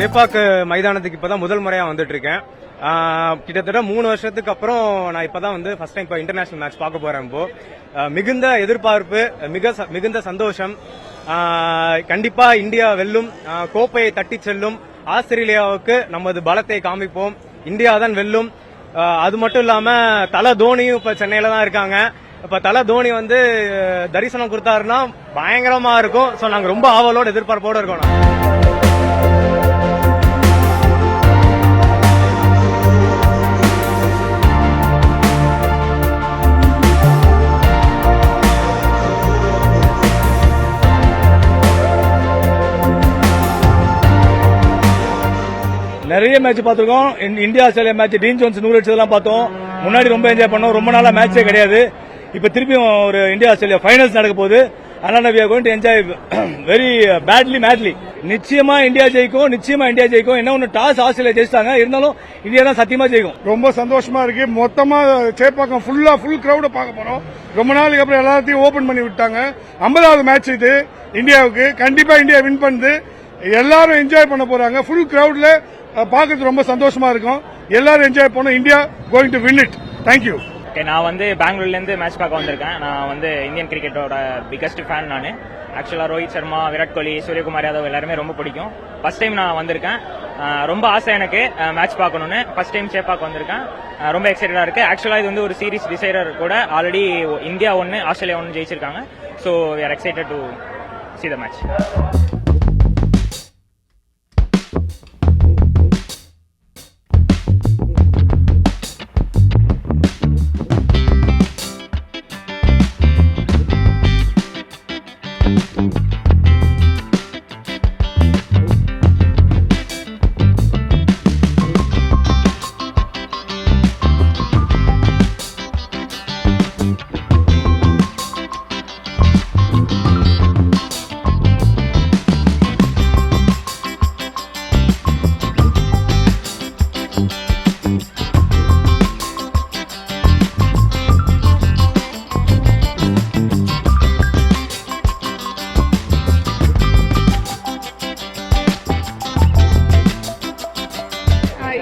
சேப்பாக்கு மைதானத்துக்கு இப்பதான் முதல் முறையா வந்துட்டு இருக்கேன். கிட்டத்தட்ட 3 வருஷத்துக்கு அப்புறம் நான் இப்பதான் வந்து ஃபர்ஸ்ட் டைம் இப்போ இன்டர்நேஷனல் மேட்ச் பார்க்க போறேன். இப்போ மிகுந்த எதிர்பார்ப்பு, மிகுந்த சந்தோஷம். கண்டிப்பா இந்தியா வெல்லும், கோப்பையை தட்டி செல்லும், ஆஸ்திரேலியாவுக்கு நமது பலத்தை காமிப்போம், இந்தியா தான் வெல்லும். அது மட்டும் இல்லாம தல தோனியும் இப்ப சென்னையில தான் இருக்காங்க. இப்ப தல தோனி வந்து தரிசனம் கொடுத்தாருன்னா பயங்கரமா இருக்கும். சோ நாங்க ரொம்ப ஆவலோட எதிர்பார்ப்போட இருக்கோம். நிறைய மேட்ச் பார்த்திருக்கோம். India Australia match Dean Jones 100 அடிச்சதெல்லாம் பார்த்தோம். முன்னாடி ரொம்ப என்ஜாய் பண்ணோம். ரொம்ப நாளா மேட்சே கிடையாது. இப்ப திருப்பியும் ஒரு இந்தியா ஆஸ்திரேலியா ஃபைனல்ஸ் நடக்க போகுது. அதனால we are going to enjoy very madly. நிச்சயமா இந்தியா ஜெயிக்கும். என்ன ஒன்னு டாஸ் ஆஸ்திரேலியா ஜெயிச்சாங்க, இருந்தாலும் இந்தியா தான் சத்தியமா ஜெயிக்கும். ரொம்ப சந்தோஷமா இருக்கு. மொத்தமா சேப்பாக்கம் ஃபுல் கிரௌட பார்க்க போறோம். ரொம்ப நாளுக்கு அப்புறம் எல்லாத்தையும் ஓபன் பண்ணி விட்டாங்க. 50வது மேட்ச் இது இந்தியாவுக்கு. கண்டிப்பா இந்தியா வின் பண்ணுது. எல்லாரும் என்ஜாய் பண்ண போறாங்க. ஃபுல் கிரௌட்ல பார்க்கறது ரொம்ப சந்தோஷமா இருக்கும். எல்லாரும் என்ஜாய் பண்ணோம். India going to win it. Thank you. நான் வந்து பெங்களூர்ல இருந்து மேட்ச் பார்க்க வந்திருக்கேன். நான் வந்து இந்தியன் கிரிக்கெட்டோட பிகஸ்ட் ஃபேன். நான் ஆக்சுவலா ரோஹித் சர்மா, விராட் கோலி, சூரியகுமார் யாதவ் எல்லாருமே ரொம்ப பிடிக்கும். ஃபர்ஸ்ட் டைம் நான் வந்திருக்கேன். ரொம்ப ஆசை எனக்கு மேட்ச் பார்க்கணும்னு. ஃபர்ஸ்ட் டைம் சேப்பாக்கு வந்திருக்கேன். ரொம்ப எக்ஸைட்டடா இருக்கு. ஆக்சுவலா இது வந்து ஒரு சீரிஸ் டிசைடர் கூட. ஆல்ரெடி இந்தியா 1 ஆஸ்திரேலியா 1 ஜெயிச்சிருக்காங்க. So we are excited to see the match.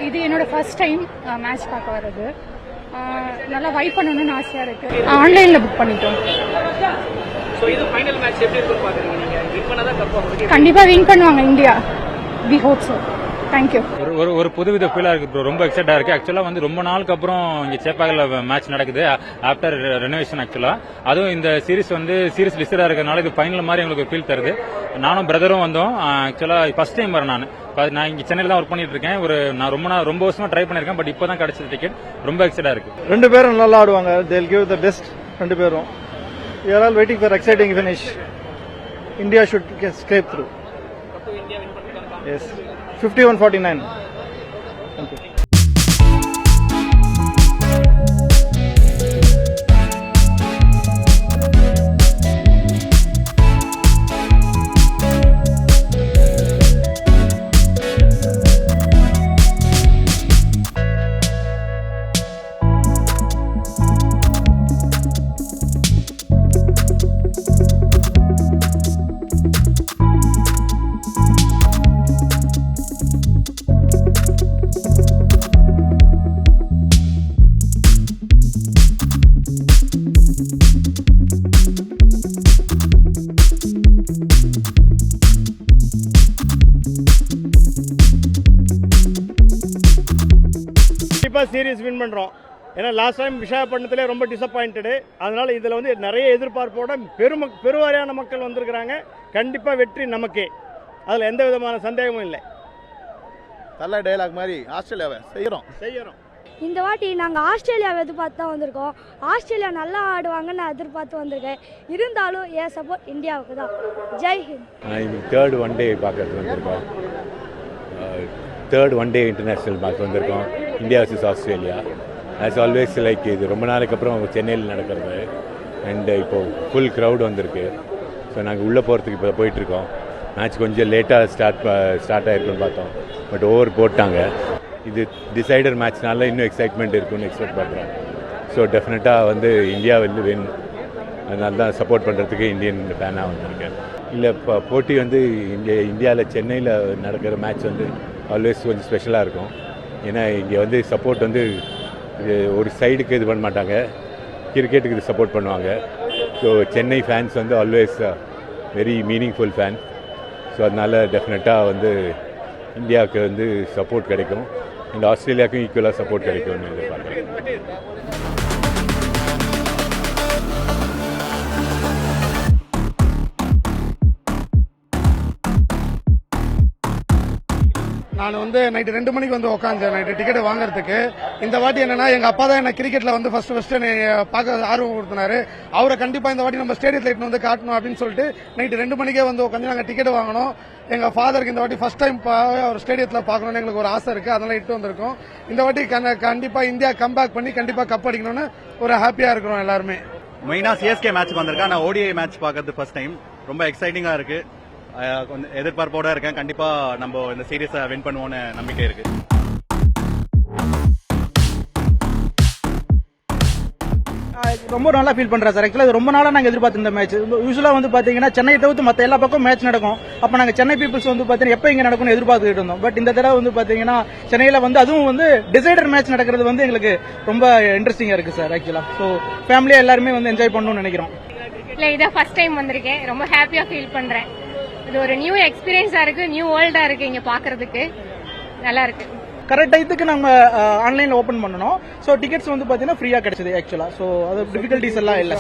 இது என்னோட ஃபர்ஸ்ட் டைம் மேட்ச் பார்க்க வர்றது. நல்லா வைப் பண்ணணும்னு ஆசையா இருக்கு. ஆன்லைன்ல புக் பண்ணிட்டோம். கண்டிப்பா வின் பண்ணுவாங்க India. We hope so. Thank you. ஒரு புதுவித ஃபீலா இருக்கு ப்ரோ. ரொம்ப எக்ஸைட்டா இருக்கு. ஆக்சுவலா வந்து ரொம்ப நாளுக்கு அப்புறம் இங்க சேப்பாக்கல மேட்ச் நடக்குது ஆஃப்டர் ரெனோவேஷன். ஆக்சுவலா அதுவும் இந்த சீரிஸ் வந்து சீரிஸ் லிஸ்டடா இருக்கறனால இது ஃபைனல் மாதிரி எங்களுக்கு ஃபீல் தருது. நானும் பிரதரும் வந்தோம். ஆக்சுவலா ஃபர்ஸ்ட் டைம் வரேன். நான் இங்க சென்னையில தான் ஒர்க் பண்ணிட்டு இருக்கேன். நான் ரொம்ப வருஷமா ட்ரை பண்ணிருக்கேன். பட் இப்பதான் கிடைச்சது டிக்கெட். ரொம்ப எக்ஸைட்டா இருக்கு. ரெண்டு பேரும் நல்லா ஆடுவாங்க. they will give the best. ரெண்டு பேரும் we are all waiting for exciting finish. India should scrape through. Yes, 51-49. Thank you. Series win பண்றோம். ஏன்னா லாஸ்ட் டைம் விசாகப்பட்டினத்திலே ரொம்ப டிசப்பாயிண்டடு. அதனால இதுல வந்து நிறைய எதிர்பார்ப்போட பெருவாரியான மக்கள் வந்திருக்கிறாங்க. கண்டிப்பா வெற்றி நமக்கே. அதுல எந்த விதமான சந்தேகமும் இல்லை. நல்ல டயலாக் மாதிரி ஆஸ்திரேலியாவை செய்யறோம். இந்த வாட்டி நாங்கள் ஆஸ்திரேலியாவை எதிர்பார்த்து தான் வந்திருக்கோம். ஆஸ்திரேலியா நல்லா ஆடுவாங்கன்னு நான் எதிர்பார்த்து வந்திருக்கேன். இருந்தாலும் ஏன் சப்போர்ட் இந்தியாவுக்கு தான். Jai Hind. Third one day பார்க்கறது வந்திருக்கோம். Third one day international match வந்திருக்கோம். India versus Australia. As always like இது ரொம்ப நாளைக்கு அப்புறம் சென்னையில் நடக்கிறது. அண்ட் இப்போது ஃபுல் க்ரௌட் வந்திருக்கு. ஸோ நாங்கள் உள்ளே போகிறதுக்கு இப்போ போயிட்டுருக்கோம். மேட்ச் கொஞ்சம் லேட்டாக ஸ்டார்ட் ஆகிருக்குன்னு பார்த்தோம். பட் ஓவர் போட்டாங்க. இது டிசைடர் மேட்ச்னால இன்னும் எக்ஸைட்மெண்ட் இருக்குன்னு எக்ஸ்பெக்ட் பண்ணுறோம். ஸோ டெஃபினட்டாக வந்து இந்தியா வந்து வின். அதனால தான் சப்போர்ட் பண்ணுறதுக்கு இந்தியன் ஃபேனாக வந்திருக்கேன். இல்லை இப்போ போட்டி வந்து இந்தியாவில் சென்னையில் நடக்கிற மேட்ச் வந்து ஆல்வேஸ் கொஞ்சம் ஸ்பெஷலாக இருக்கும். ஏன்னா இங்கே வந்து சப்போர்ட் வந்து ஒரு சைடுக்கு இது பண்ண மாட்டாங்க, கிரிக்கெட்டுக்கு இது சப்போர்ட் பண்ணுவாங்க. ஸோ சென்னை ஃபேன்ஸ் வந்து always very meaningful fan. So அதனால் டெஃபினட்டாக வந்து இந்தியாவுக்கு வந்து சப்போர்ட் கிடைக்கும் அண்ட் ஆஸ்திரேலியாவுக்கும் ஈக்குவலாக சப்போர்ட் கிடைக்கும்னு எதிர்பார்க்குறேன். நான் வந்து நைட்டு 2 மணிக்கு வந்து உட்காந்தேன் நைட்டு டிக்கெட் வாங்குறதுக்கு. இந்த வாட்டி என்னன்னா எங்க அப்பா தான் என்ன கிரிக்கெட்ல வந்து ஃபர்ஸ்ட் பார்க்க ஆர்வம் கொடுத்தினாரு. அவரை கண்டிப்பா இந்த வாட்டி நம்ம ஸ்டேடியத்தில் இட்டு வந்து காட்டணும் அப்படின்னு சொல்லிட்டு நைட்டு 2 மணிக்கே வந்து உட்காந்து நாங்கள் டிக்கெட் வாங்கினோம். எங்க ஃபாதருக்கு இந்த வாட்டி ஃபர்ஸ்ட் டைம் அவர் ஸ்டேடியத்தில் பார்க்கணும்னு எங்களுக்கு ஒரு ஆசை இருக்கு, அதனால இட்டு வந்திருக்கோம். இந்த வாட்டி கண்டிப்பா இந்தியா கம்பேக் பண்ணி கண்டிப்பா கப் அடிக்கணும்னு ஒரு ஹாப்பியா இருக்கிறோம் எல்லாருமே. மெயினா சிஎஸ்கே மேட்ச் வந்திருக்கேன். நான் ஓடிஐ மேட்ச் பார்க்கறது ஃபர்ஸ்ட் டைம். ரொம்ப எக்ஸைட்டிங்கா இருக்கு. கொஞ்சம் எதிர்பார்ப்போட இருக்கேன். கண்டிப்பா நம்ம இந்த சீரீஸை வின் பண்ணுவோம்னு நம்பிக்கை இருக்கு. ரொம்ப நல்லா ஃபீல் பண்றேன் சார். ஆக்சுவலா ரொம்ப நாளா நாங்க எதிர்பார்த்திருந்த மேட்ச். யூசுவலா வந்து பாத்தீங்கன்னா சென்னை தவிர்த்து மத்த எல்லா பக்கம் மேட்ச் நடக்கும். அப்ப நாங்க சென்னை பீப்புள்ஸ் வந்து பாத்தீங்கன்னா எப்ப இங்க நடக்கும்னு எதிர்பார்த்துட்டு இருந்தோம். பட் இந்த தடவை வந்து பாத்தீங்கன்னா சென்னையில வந்து அதுவும் வந்து டிசைடர் மேட்ச் நடக்கிறது வந்து எங்களுக்கு ரொம்ப இன்ட்ரெஸ்டிங்கா இருக்கு சார். ஆக்சுவலா ஸோ ஃபேமிலியா எல்லாருமே வந்து என்ஜாய் பண்ணணும்னு நினைக்கிறோம். இல்லை இதான் ஃபர்ஸ்ட் டைம் வந்திருக்கேன், ரொம்ப ஹாப்பியாக ஃபீல் பண்ணுறேன். இது ஒரு நியூ எக்ஸ்பீரியன்ஸாக இருக்குது, நியூ வேர்ல்டாக இருக்குது, இங்கே பார்க்கறதுக்கு நல்லா இருக்கு. கரெக்ட் டைத்துக்கு நம்ம ஆன்லைன்ல ஓபன் பண்ணணும். ஸோ டிக்கெட்ஸ் வந்து பாத்தீங்கன்னா ஃப்ரீயா கிடைச்சது ஆக்சுவலா. ஸோ அது டிஃபிகல்டிஸ் எல்லாம் இல்லை.